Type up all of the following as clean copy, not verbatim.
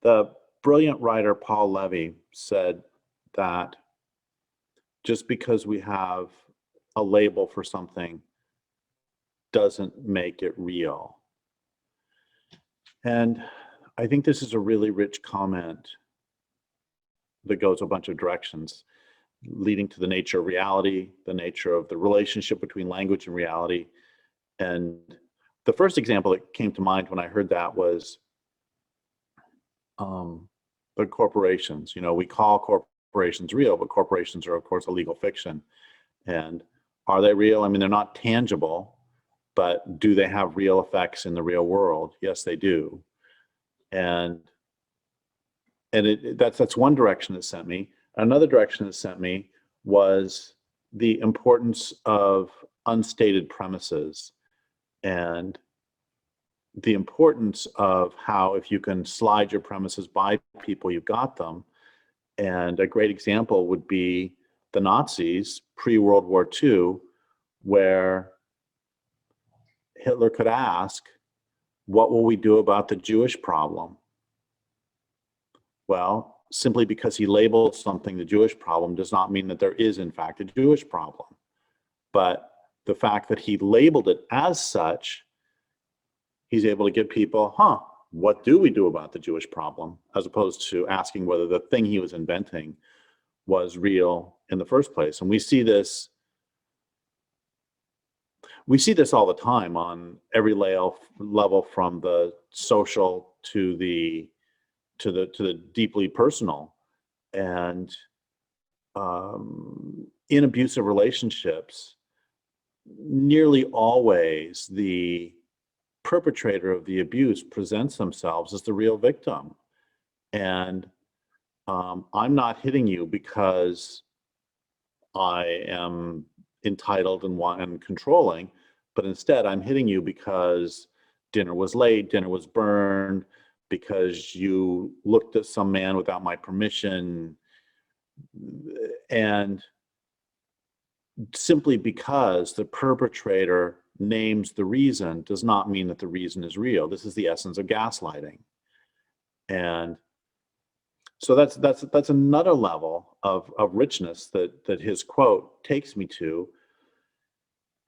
The brilliant writer Paul Levy said that just because we have a label for something doesn't make it real. And I think this is a really rich comment that goes a bunch of directions, leading to the nature of reality, the nature of the relationship between language and reality. And the first example that came to mind when I heard that was the corporations. You know, we call corporations real, but corporations are, of course, a legal fiction. And are they real? I mean, they're not tangible, but do they have real effects in the real world? Yes, they do. And that's one direction it sent me. Another direction it sent me was the importance of unstated premises and the importance of how if you can slide your premises by people, you've got them. And a great example would be the Nazis pre-World War II, where Hitler could ask, what will we do about the Jewish problem? Well, simply because he labeled something the Jewish problem does not mean that there is, in fact, a Jewish problem. But the fact that he labeled it as such, he's able to give people, what do we do about the Jewish problem? As opposed to asking whether the thing he was inventing was real in the first place. And we see this all the time on every level from the social to the deeply personal. And in abusive relationships, nearly always the perpetrator of the abuse presents themselves as the real victim. And I'm not hitting you because I am entitled and controlling, but instead I'm hitting you because dinner was late, dinner was burned, because you looked at some man without my permission. And simply because the perpetrator names the reason does not mean that the reason is real. This is the essence of gaslighting. And so that's another level of richness that his quote takes me to.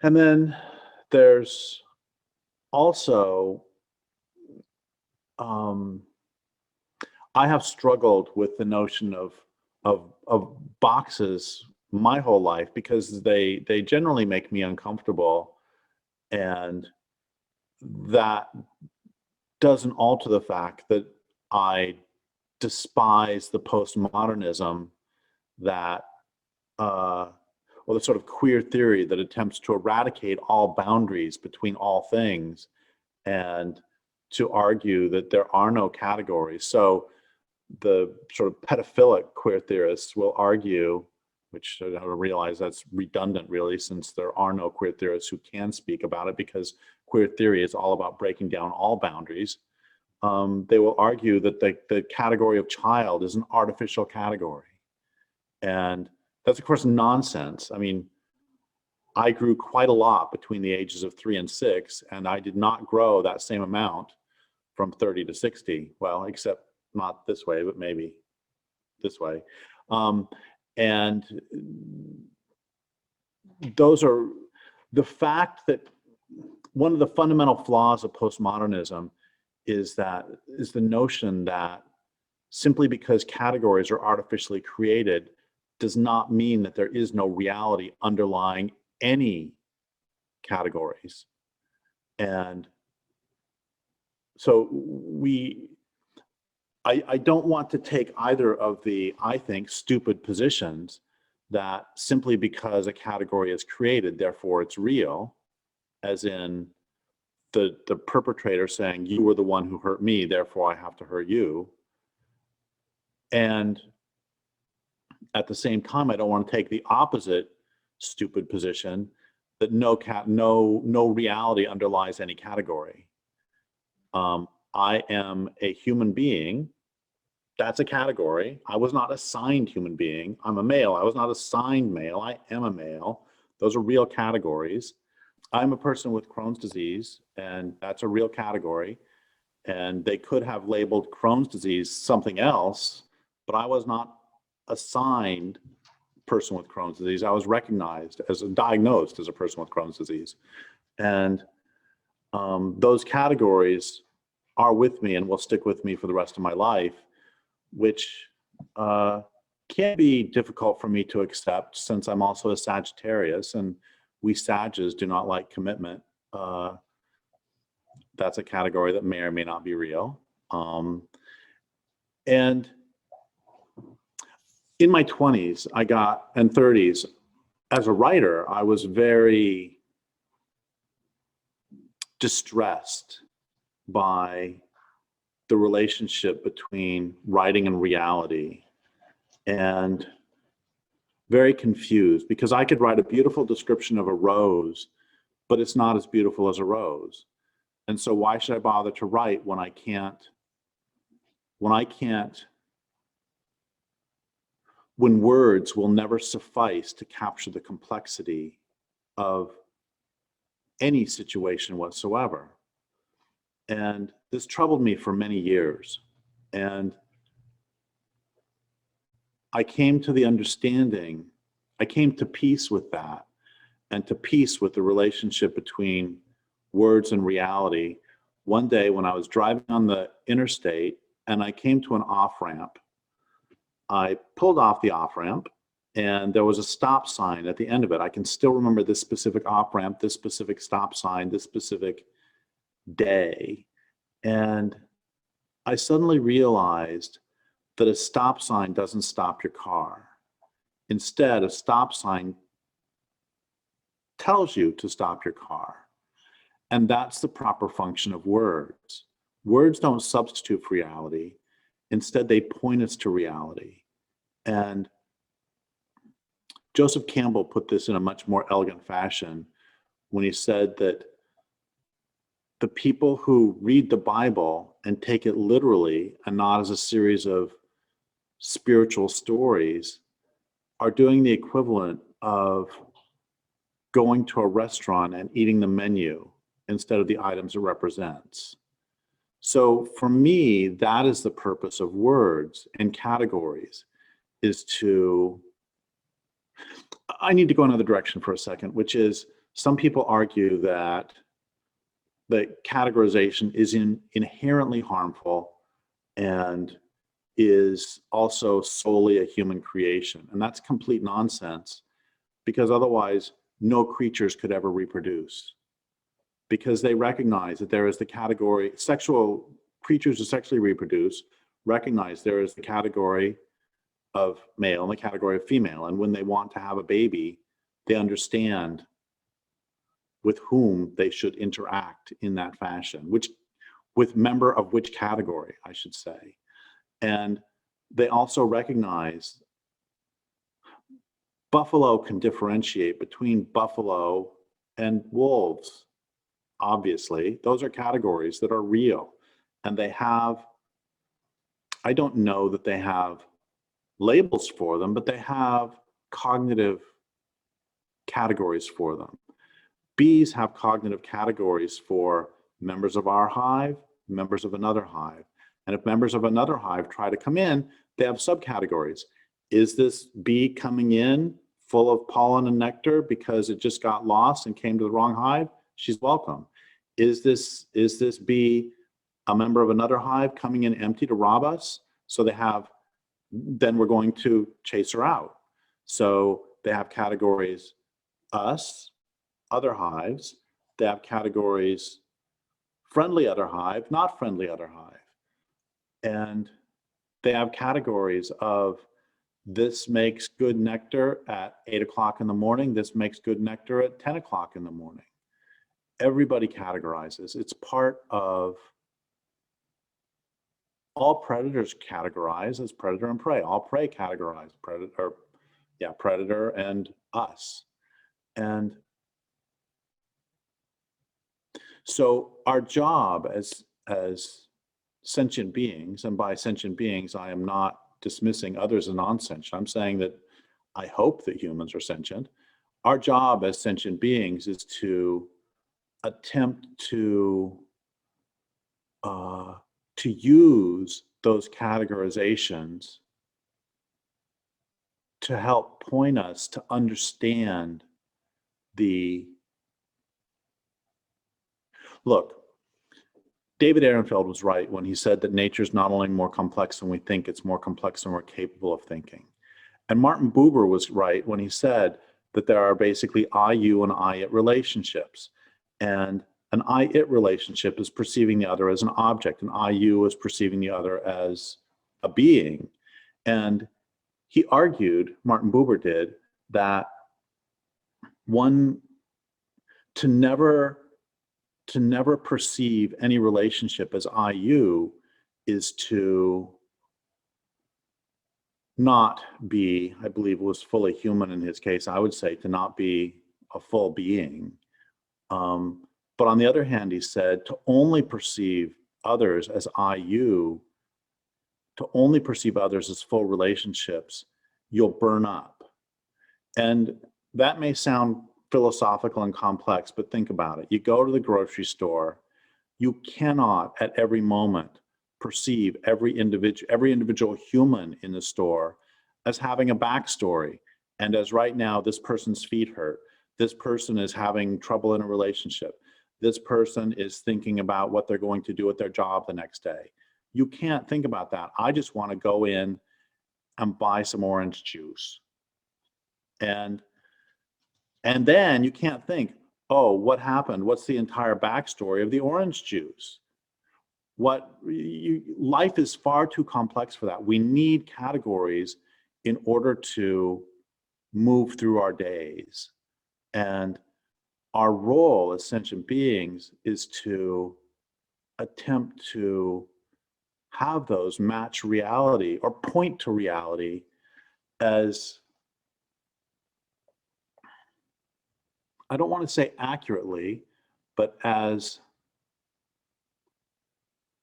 And then there's also, I have struggled with the notion of boxes my whole life because they generally make me uncomfortable, and that doesn't alter the fact that I despise the postmodernism that or the sort of queer theory that attempts to eradicate all boundaries between all things and to argue that there are no categories. So the sort of pedophilic queer theorists will argue, which I realize that's redundant really, since there are no queer theorists who can speak about it because queer theory is all about breaking down all boundaries. They will argue that the category of child is an artificial category. And that's, of course, nonsense. I mean, I grew quite a lot between the ages of 3 and 6, and I did not grow that same amount from 30 to 60. Well, except not this way, but maybe this way. And those are the fact that one of the fundamental flaws of postmodernism is the notion that simply because categories are artificially created does not mean that there is no reality underlying any categories. And so I don't want to take either of the, I think, stupid positions that simply because a category is created, therefore it's real, as in the perpetrator saying, you were the one who hurt me, therefore I have to hurt you. And at the same time, I don't want to take the opposite stupid position that no reality underlies any category. I am a human being. That's a category. I was not assigned human being. I'm a male. I was not assigned male. I am a male. Those are real categories. I'm a person with Crohn's disease, and that's a real category. And they could have labeled Crohn's disease something else, but I was not assigned person with Crohn's disease. I was recognized as diagnosed as a person with Crohn's disease. And those categories are with me and will stick with me for the rest of my life, which can be difficult for me to accept since I'm also a Sagittarius, and we Sages do not like commitment. That's a category that may or may not be real. And in my 20s, and 30s, as a writer, I was very distressed by the relationship between writing and reality, and very confused because I could write a beautiful description of a rose, but it's not as beautiful as a rose. And so why should I bother to write when I can't, when words will never suffice to capture the complexity of any situation whatsoever? And this troubled me for many years. And I came to the understanding, I came to peace with that, and to peace with the relationship between words and reality one day when I was driving on the interstate and I came to an off-ramp. I pulled off the off-ramp and there was a stop sign at the end of it. I can still remember this specific off-ramp, this specific stop sign, this specific day. And I suddenly realized that a stop sign doesn't stop your car. Instead, a stop sign tells you to stop your car. And that's the proper function of words. Words don't substitute for reality. Instead, they point us to reality. And Joseph Campbell put this in a much more elegant fashion when he said that the people who read the Bible and take it literally and not as a series of spiritual stories are doing the equivalent of going to a restaurant and eating the menu instead of the items it represents. So for me, that is the purpose of words and categories, is to, I need to go another direction for a second, which is some people argue that the categorization is inherently harmful and is also solely a human creation. And that's complete nonsense, because otherwise no creatures could ever reproduce, because they recognize that there is the category, sexual creatures who sexually reproduce recognize there is the category of male and the category of female. And when they want to have a baby, they understand with whom they should interact in that fashion, with member of which category, I should say. And they also recognize buffalo can differentiate between buffalo and wolves. Obviously, those are categories that are real. And they have, I don't know that they have labels for them, but they have cognitive categories for them. Bees have cognitive categories for members of our hive, members of another hive. And if members of another hive try to come in, they have subcategories. Is this bee coming in full of pollen and nectar because it just got lost and came to the wrong hive? She's welcome. Is this bee a member of another hive coming in empty to rob us? So then we're going to chase her out. So they have categories, us, other hives. They have categories, friendly other hive, not friendly other hive. And they have categories of, this makes good nectar at 8 o'clock in the morning. This makes good nectar at 10 o'clock in the morning. Everybody categorizes. It's part of, all predators categorize as predator and prey. All prey categorize predator and us. And so our job as sentient beings, and by sentient beings, I am not dismissing others as non-sentient. I'm saying that I hope that humans are sentient. Our job as sentient beings is to attempt to to use those categorizations to help point us to understand look, David Ehrenfeld was right when he said that nature is not only more complex than we think, it's more complex than we're capable of thinking. And Martin Buber was right when he said that there are basically I-you and I-it relationships. And an I-it relationship is perceiving the other as an object, and I-you is perceiving the other as a being. And he argued, Martin Buber did, that to never perceive any relationship as I-you is to not be, I believe it was fully human in his case, I would say to not be a full being. But on the other hand, he said to only perceive others as I-you, to only perceive others as full relationships, you'll burn up. And that may sound philosophical and complex, but think about it. You go to the grocery store, you cannot at every moment perceive every individual human in the store as having a backstory. And as right now, this person's feet hurt. This person is having trouble in a relationship. This person is thinking about what they're going to do at their job the next day. You can't think about that. I just want to go in and buy some orange juice. And then you can't think, oh, what happened? What's the entire backstory of the orange juice? Life is far too complex for that. We need categories in order to move through our days. And our role as sentient beings is to attempt to have those match reality or point to reality as, I don't want to say accurately, but as,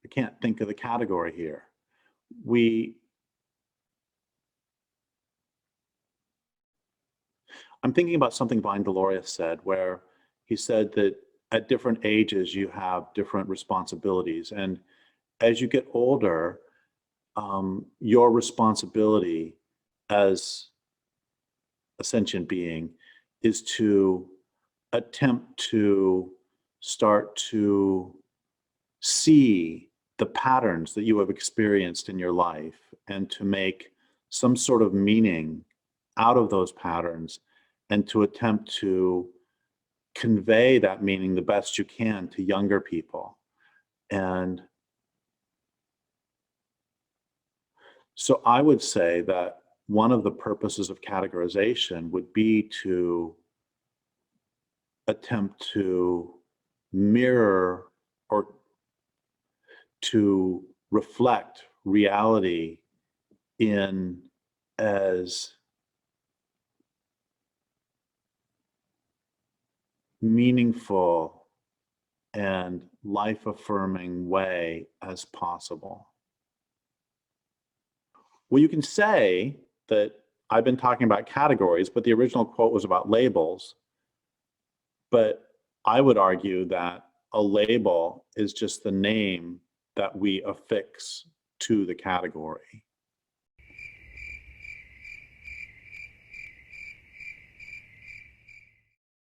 I can't think of the category here. I'm thinking about something Vine Deloria said, where he said that at different ages, you have different responsibilities. And as you get older, your responsibility as a sentient being is to attempt to start to see the patterns that you have experienced in your life and to make some sort of meaning out of those patterns and to attempt to convey that meaning the best you can to younger people. And so I would say that one of the purposes of categorization would be to attempt to mirror or to reflect reality in as meaningful and life-affirming way as possible. Well, you can say that I've been talking about categories, but the original quote was about labels. But I would argue that a label is just the name that we affix to the category.